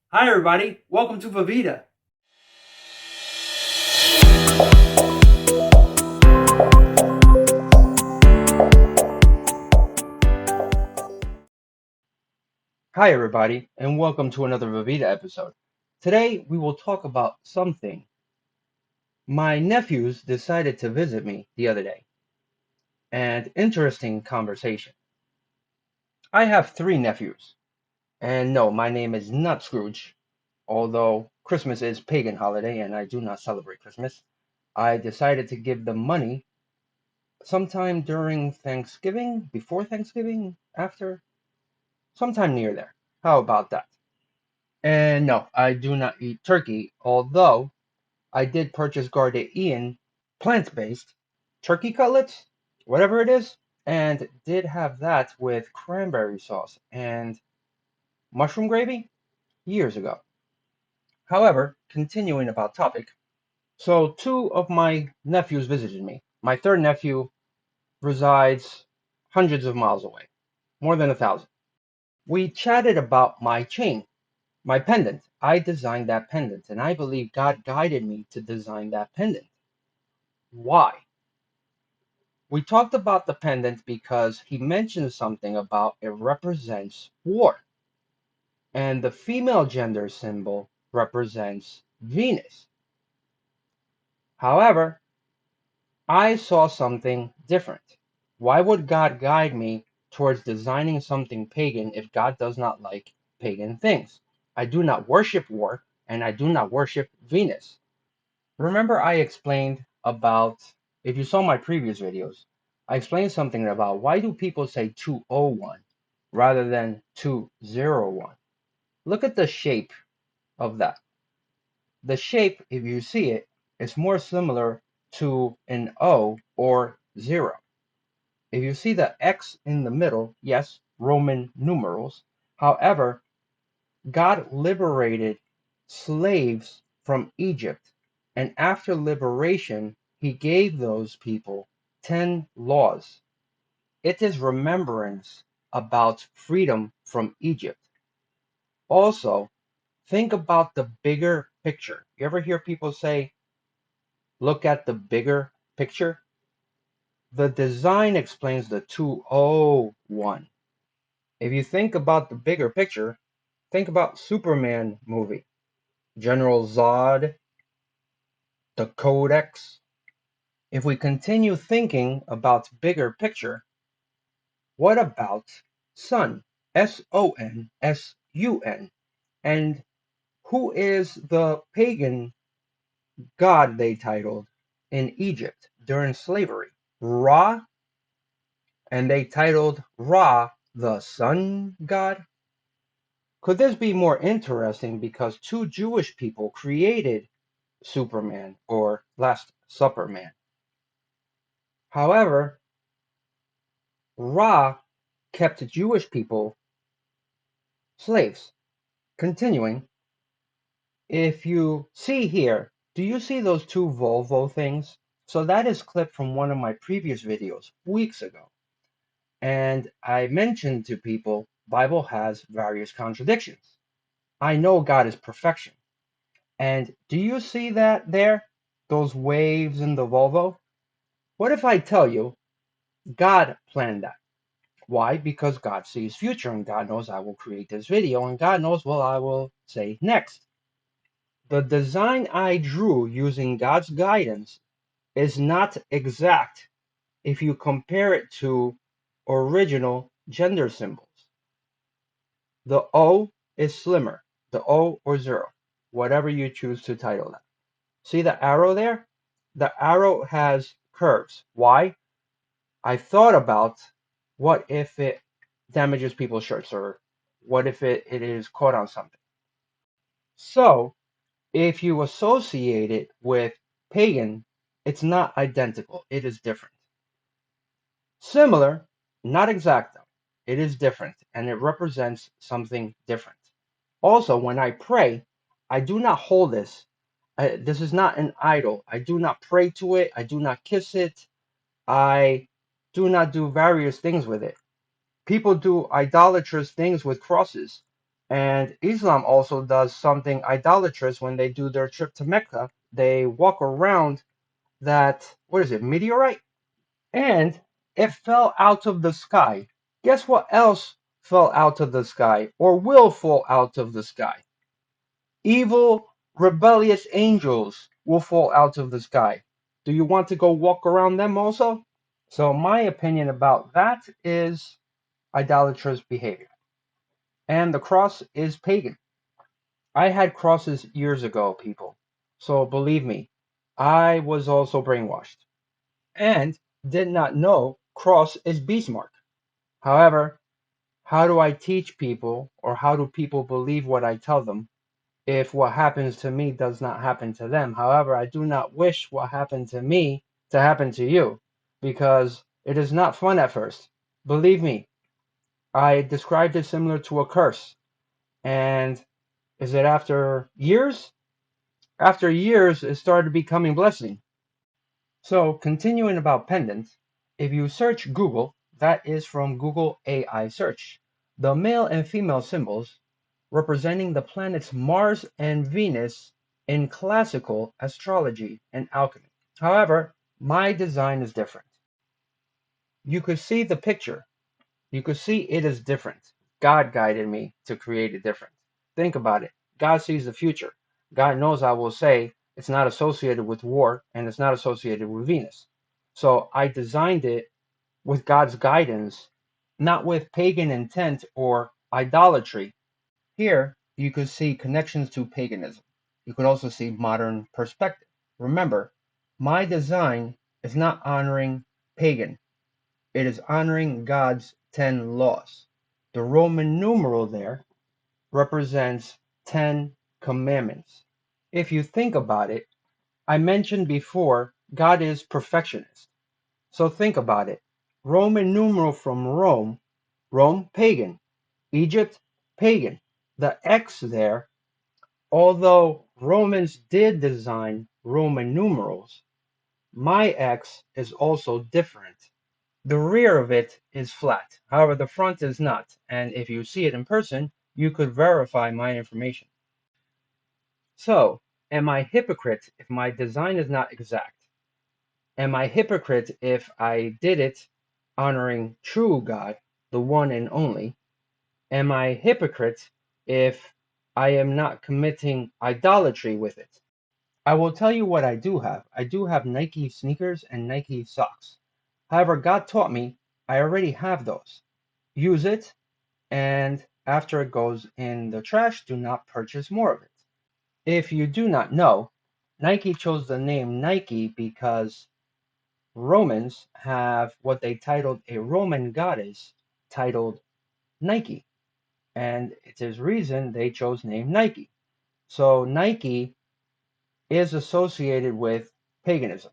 Hi everybody, welcome to Vídeo. Hi everybody, and welcome to another Vídeo episode. Today we will talk about something. My nephews decided to visit me the other day, and interesting conversation. I have three nephews, and no, my name is not Scrooge, although Christmas is pagan holiday and I do not celebrate Christmas. I decided to give them money sometime during Thanksgiving, before Thanksgiving, after, sometime near there. How about that? And no, I do not eat turkey, although I did purchase Gardein plant-based turkey cutlets, whatever it is, and did have that with cranberry sauce and mushroom gravy years ago. However, continuing about topic, so two of my nephews visited me. My third nephew resides hundreds of miles away, more than 1,000. We chatted about my chain. My pendant. I designed that pendant, and I believe God guided me to design that pendant. Why? We talked about the pendant because he mentioned something about it represents war, and the female gender symbol represents Venus. However, I saw something different. Why would God guide me towards designing something pagan if God does not like pagan things? I do not worship war, and I do not worship Venus. Remember I explained about, if you saw my previous videos, I explained something about why do people say 201 rather than 201. Look at the shape of that. The shape, if you see it, is more similar to an O or 0. If you see the X in the middle, yes, Roman numerals. However, God liberated slaves from Egypt, and after liberation, he gave those people 10 laws. It is remembrance about freedom from Egypt. Also, think about the bigger picture. You ever hear people say, look at the bigger picture? The design explains the 201. If you think about the bigger picture, think about Superman movie. General Zod, the Codex. If we continue thinking about bigger picture, what about Sun? Sonsun. And who is the pagan god they titled in Egypt during slavery? Ra, and they titled Ra the sun god? Could this be more interesting because two Jewish people created Superman or Last Supper Man? However, Ra kept Jewish people slaves. Continuing, if you see here, do you see those two Volvo things? So that is clipped from one of my previous videos weeks ago. And I mentioned to people, Bible has various contradictions. I know God is perfection. And do you see that there? Those waves in the Volvo? What if I tell you God planned that? Why? Because God sees future and God knows I will create this video and God knows what I will say next. The design I drew using God's guidance is not exact if you compare it to original gender symbols. The O is slimmer, the O or 0, whatever you choose to title that. See the arrow there? The arrow has curves. Why? I thought about what if it damages people's shirts or what if it is caught on something. So if you associate it with pagan, it's not identical. It is different. Similar, not exact though. It is different and it represents something different. Also, when I pray, I do not hold this. This is not an idol. I do not pray to it. I do not kiss it. I do not do various things with it. People do idolatrous things with crosses. And Islam also does something idolatrous when they do their trip to Mecca. They walk around that, what is it, meteorite? And it fell out of the sky. Guess what else fell out of the sky or will fall out of the sky? Evil, rebellious angels will fall out of the sky. Do you want to go walk around them also? So, my opinion about that is idolatrous behavior. And the cross is pagan. I had crosses years ago, people. So, believe me, I was also brainwashed and did not know cross is beast mark. However, how do I teach people or how do people believe what I tell them if what happens to me does not happen to them? However, I do not wish what happened to me to happen to you because it is not fun at first. Believe me, I described it similar to a curse. And is it after years? After years, it started becoming blessing. So, continuing about pendant, if you search Google, that is from Google AI search, the male and female symbols representing the planets Mars and Venus in classical astrology and alchemy. However, my design is different. You could see the picture. You could see it is different. God guided me to create it different. Think about it. God sees the future. God knows I will say it's not associated with war and it's not associated with Venus. So I designed it with God's guidance, not with pagan intent or idolatry. Here, you could see connections to paganism. You could also see modern perspective. Remember, my design is not honoring pagan. It is honoring God's 10 laws. The Roman numeral there represents 10 commandments. If you think about it, I mentioned before, God is perfectionist. So think about it. Roman numeral from Rome, Rome, pagan. Egypt, pagan. The X there, although Romans did design Roman numerals, my X is also different. The rear of it is flat. However, the front is not. And if you see it in person, you could verify my information. So, am I hypocrite if my design is not exact? Am I hypocrite if I did it honoring true God, the one and only? Am I hypocrite if I am not committing idolatry with it? I will tell you what I do have. I do have Nike sneakers and Nike socks. However, God taught me I already have those. Use it, and after it goes in the trash, do not purchase more of it. If you do not know, Nike chose the name Nike because Romans have what they titled a Roman goddess titled Nike, and it is reason they chose name Nike. So Nike is associated with paganism,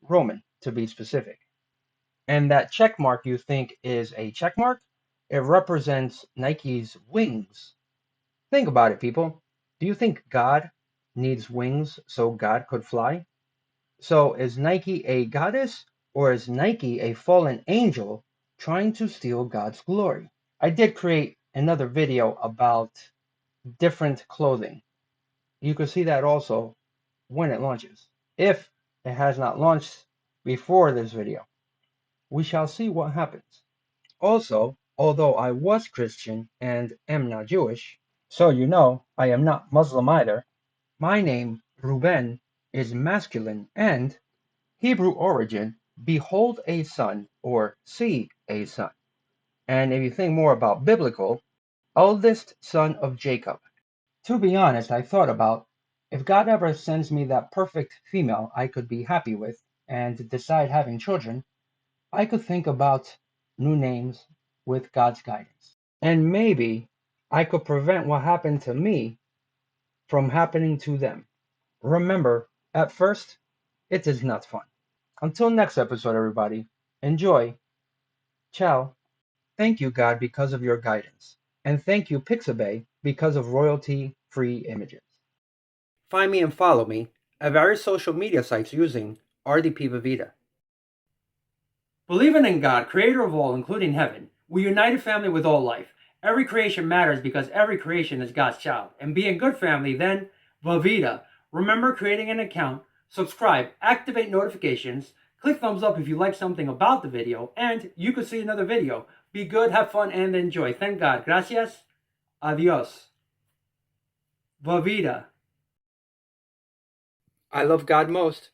Roman to be specific. And that check mark you think is a check mark, it represents Nike's wings. Think about it, people. Do you think God needs wings so God could fly? So is Nike a goddess or is Nike a fallen angel trying to steal God's glory? I did create another video about different clothing. You can see that also when it launches. If it has not launched before this video, we shall see what happens. Also, although I was Christian and am not Jewish, so you know I am not Muslim either, my name, Ruben, is masculine and Hebrew origin, behold a son or see a son. And if you think more about biblical, eldest son of Jacob. To be honest, I thought about if God ever sends me that perfect female I could be happy with and decide having children, I could think about new names with God's guidance. And maybe I could prevent what happened to me from happening to them. Remember, at first, it is not fun. Until next episode, everybody, enjoy. Ciao. Thank you, God, because of your guidance. And thank you, Pixabay, because of royalty-free images. Find me and follow me at various social media sites using RDP Vivida. Believing in God, creator of all, including heaven, we united family with all life, Every creation matters because every creation is God's child. And be in good family, then, Vida. Remember creating an account, subscribe, activate notifications, click thumbs up if you like something about the video, and you could see another video. Be good, have fun, and enjoy. Thank God. Gracias. Adios. Vida. I love God most.